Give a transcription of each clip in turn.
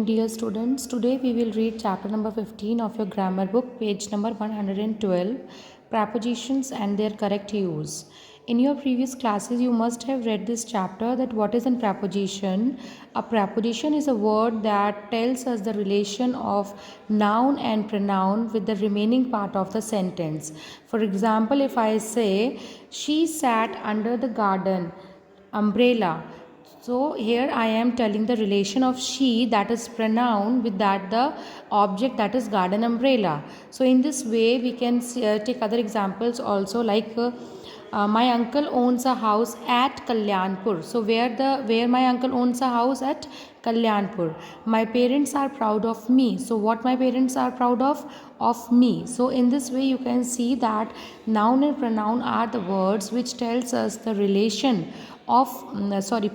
dear students. Today we will read chapter number 15 of your grammar book, page number 112, prepositions and their correct use. In your previous classes, you must have read this chapter that what is a preposition. A preposition is a word that tells us the relation of noun and pronoun with the remaining part of the sentence. For example, if I say, she sat under the garden umbrella. So here I am telling the relation of she, that is pronoun, with that the object, that is garden umbrella. So in this way we can take other examples also, like my uncle owns a house at Kalyanpur. So where my uncle owns a house at Kalyanpur. My parents are proud of me. So what my parents are proud of me. So in this way you can see that noun and pronoun are the words which tells us the relation of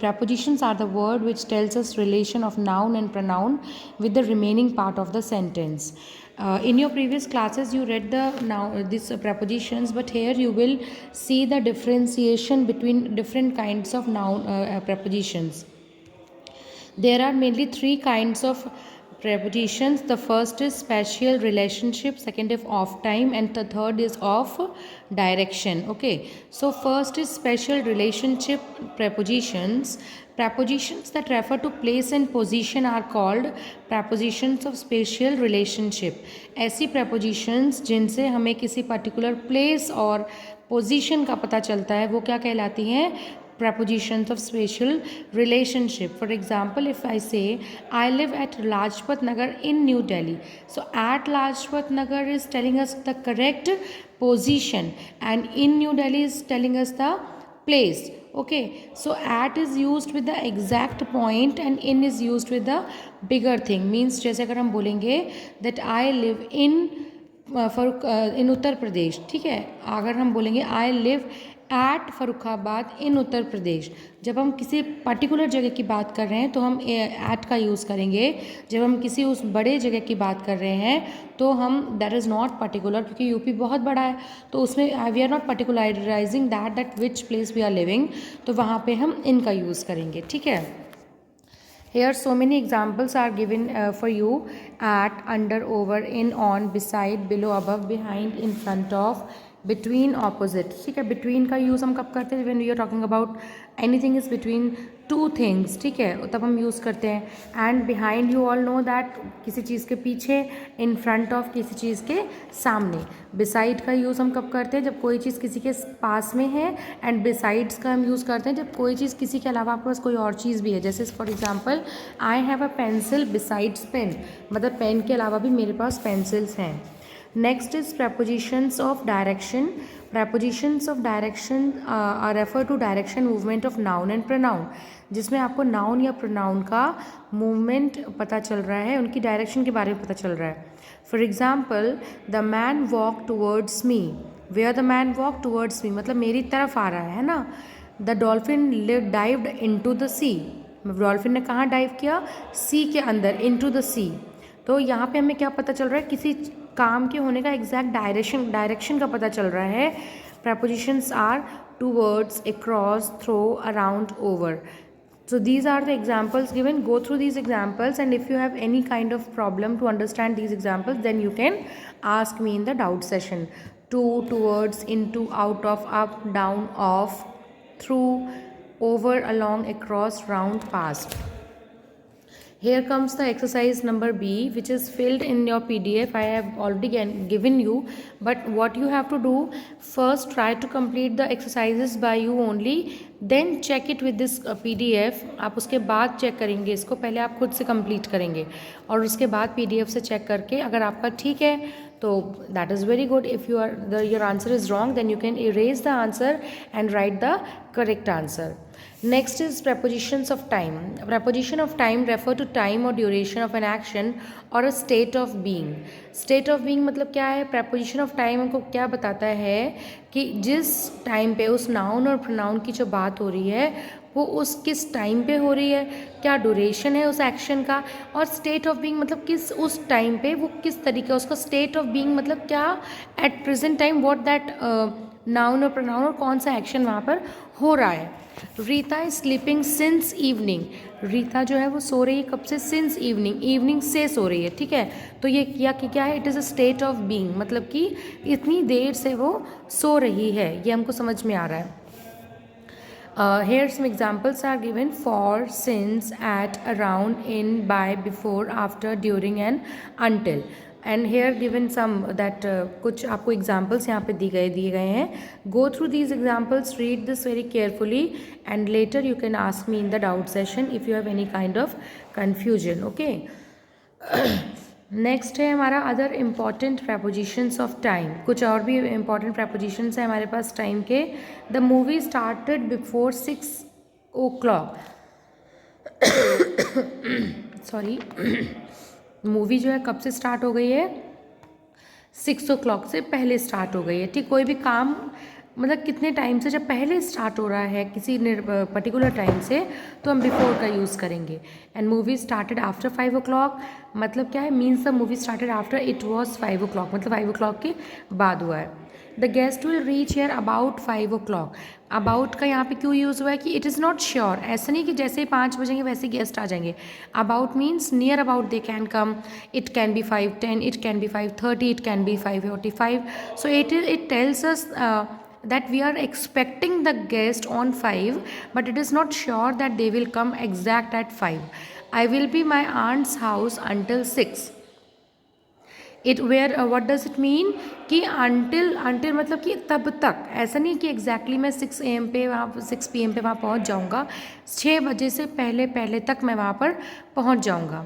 prepositions are the word which tells us relation of noun and pronoun with the remaining part of the sentence. In your previous classes you read the these prepositions, but here you will see the differentiation between different kinds of noun prepositions. There are mainly three kinds of prepositions. The first is spatial relationship, second is of time, and the third is of direction. Okay, so first is spatial relationship prepositions. Prepositions that refer to place and position are called prepositions of spatial relationship. ऐसी prepositions जिनसे हमें किसी particular place और position का पता चलता है वो क्या कहलाती हैं? Prepositions of spatial relationship. For example, if I say I live at Lajpat Nagar in New Delhi, so at Lajpat Nagar is telling us the correct position and in New Delhi is telling us the place. Okay, so at is used with the exact point and in is used with the bigger thing. Means जैसे अगर हम बोलेंगे that I live in इन उत्तर प्रदेश, ठीक है, अगर हम बोलेंगे I live at Farrukhabad इन उत्तर प्रदेश, जब हम किसी पर्टिकुलर जगह की बात कर रहे हैं तो हम एट का यूज़ करेंगे. जब हम किसी उस बड़े जगह की बात कर रहे हैं तो हम दैट इज़ नॉट पर्टिकुलर, क्योंकि यूपी बहुत बड़ा है तो उसमें we are not particularizing that which place we are living, तो वहाँ पे हम इनका यूज़ करेंगे. ठीक है. Here so many examples are given for you: at, under, over, in, on, beside, below, above, behind, in front of, between, opposite. ठीक है. between का यूज़ हम कब करते हैं? when we are talking about anything is between two things, ठीक है, तब हम यूज़ करते हैं. and behind you all know that किसी चीज़ के पीछे, in front of किसी चीज़ के सामने. beside का यूज़ हम कब करते हैं? जब कोई चीज़ किसी के पास में है. and besides का हम यूज़ करते हैं जब कोई चीज़ किसी के अलावा आपके पास कोई और चीज़ भी है. जैसे for example I have a pencil besides pen, मतलब पेन के अलावा भी मेरे पास पेंसिल्स हैं. Next is prepositions of direction. Prepositions of direction are refer to direction movement of noun and pronoun, जिसमें आपको noun या pronoun का movement पता चल रहा है, उनकी direction के बारे में पता चल रहा है. For example, the man walked towards me. Where the man walked towards me मतलब मेरी तरफ आ रहा है ना. The dolphin dived into the sea. Dolphin ने कहाँ डाइव किया? सी के अंदर, into the sea. तो यहाँ पे हमें क्या पता चल रहा है? किसी काम के होने का एग्जैक्ट डायरेक्शन का पता चल रहा है. prepositions are towards, across, through, around, over. So these are the examples given. Go through these examples, and if you have any kind of problem to understand these examples, then you can ask me in the doubt session. To, towards, into, out of, up, down, off, through, over, along, across, round, past. Here comes the exercise number B, which is filled in your PDF. I have already given you, but what you have to do, first try to complete the exercises by you only, then check it with this PDF. आप उसके बाद check करेंगे इसको, पहले आप खुद से complete करेंगे और उसके बाद PDF से चेक करके अगर आपका ठीक है तो that is very good. If your answer is wrong, then you can erase the answer and write the correct answer. Next is prepositions of time. Preposition of time refer to time or duration of an action or a state of being. State of being मतलब क्या है? Preposition of time हमको क्या बताता है कि जिस time पे उस नाउन और प्रोनाउन की जो बात हो रही है वो उस किस टाइम पे हो रही है, क्या ड्यूरेशन है उस एक्शन का, और स्टेट ऑफ बीइंग मतलब किस उस टाइम पे वो किस तरीके, उसका स्टेट ऑफ बीइंग मतलब क्या at present time what that noun और प्रोनाउन और कौन सा एक्शन वहाँ पर हो रहा है. Rita is sleeping since evening. Rita जो है वो सो रही है कब से? सिंस इवनिंग, इवनिंग से सो रही है, ठीक है। तो ये क्या है? It is a state of being, मतलब कि इतनी देर से वो सो रही है, ये हमको समझ में आ रहा है। Here some examples are given: for, since, at, around, in, by, before, after, during and until. And here given some that कुछ आपको examples यहाँ पे दिए गए हैं. Go through these examples, read this very carefully, and later you can ask me in the doubt session if you have any kind of confusion. Okay. Next है हमारा other important propositions of time. कुछ और भी important propositions हैं हमारे पास time के। The movie started before 6 o'clock। Sorry, movie जो है कब से स्टार्ट हो गई है? 6 o'clock से पहले स्टार्ट हो गई है, ठीक। कोई भी काम मतलब कितने टाइम से जब पहले स्टार्ट हो रहा है किसी पर्टिकुलर टाइम से, तो हम बिफोर का यूज़ करेंगे। And movie started after 5 o'clock मतलब क्या है? Means the movie started after it was 5 o'clock, मतलब 5 o'clock के बाद हुआ है। The guest will reach here about 5 o'clock। About का यहाँ पे क्यों यूज़ हुआ है कि इट इज़ नॉट श्योर, ऐसा नहीं कि जैसे ही 5 बजेंगे वैसे ही गेस्ट आ जाएंगे। About means near about they can come, it can be 5:10, it can be 5:30, it can be 5:45। So it tells us that we are expecting the guest on 5, but it is not sure that they will come exact at 5. I will be my aunt's house until 6. It where what does it mean कि until मतलब कि तब तक, ऐसा नहीं कि exactly मैं 6 AM पे वहाँ 6 PM पे वहाँ पहुँच जाऊँगा, 6 बजे से पहले तक मैं वहाँ पर पहुँच जाऊँगा।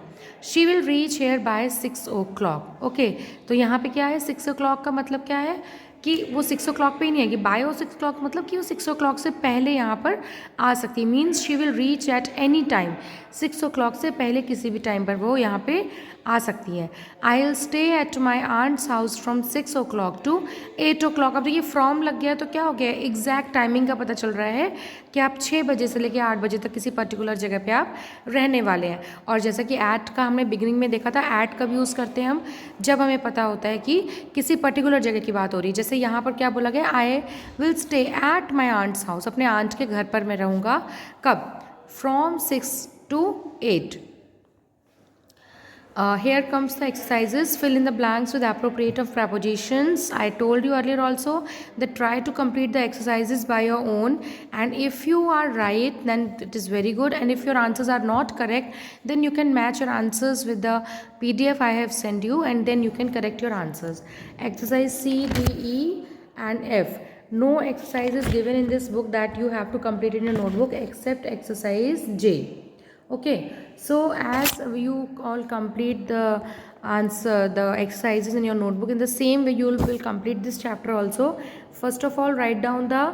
She will reach here by 6 o'clock। Okay, तो यहाँ पे क्या है? 6 o'clock का मतलब क्या है कि वो 6 o'clock पे ही नहीं आएगी। बाय और 6 o'clock मतलब कि वो 6 o'clock से पहले यहाँ पर आ सकती है। Means she will reach at any time, 6 o'clock से पहले किसी भी टाइम पर वो यहाँ पे आ सकती है। I will stay at my aunt's house from 6 o'clock to 8 o'clock। अब देखिए फ्रॉम लग गया तो क्या हो गया? एग्जैक्ट टाइमिंग का पता चल रहा है कि आप 6 बजे से लेकर 8 बजे तक किसी पर्टिकुलर जगह पे आप रहने वाले हैं। और जैसा कि एट का हमने बिगिनिंग में देखा था, एट कब यूज़ करते हैं हम? जब हमें पता होता है कि किसी पर्टिकुलर जगह की बात हो रही है। जैसे यहाँ पर क्या बोला गया? I will stay at my aunt's house, अपने आंट के घर पर मैं रहूँगा। कब? From 6 to 8। Here comes the exercises. Fill in the blanks with appropriate of prepositions. I told you earlier also that try to complete the exercises by your own, and if you are right then it is very good, and if your answers are not correct then you can match your answers with the PDF I have sent you, and then you can correct your answers. Exercise C, D, E and F. No exercise is given in this book that you have to complete in your notebook except exercise J. Okay, so as you all complete the exercises in your notebook, in the same way you will complete this chapter also. First of all, write down the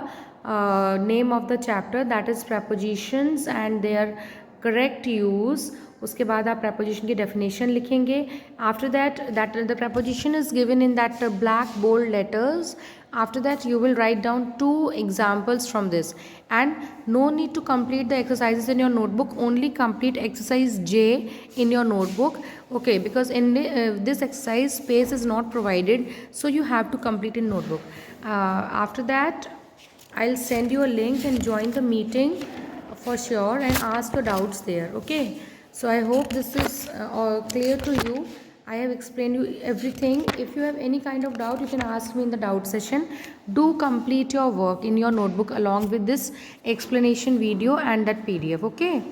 name of the chapter, that is prepositions and their correct use. उसके बाद आप preposition की definition लिखेंगे. After that the preposition is given in that black bold letters. After that you will write down 2 examples from this, and no need to complete the exercises in your notebook, only complete exercise J in your notebook. Okay, because in this exercise space is not provided, so you have to complete in notebook. After that I'll send you a link and join the meeting for sure and ask your doubts there. Okay, so I hope this is clear to you. I have explained you everything. If you have any kind of doubt, you can ask me in the doubt session. Do complete your work in your notebook along with this explanation video and that PDF. Okay.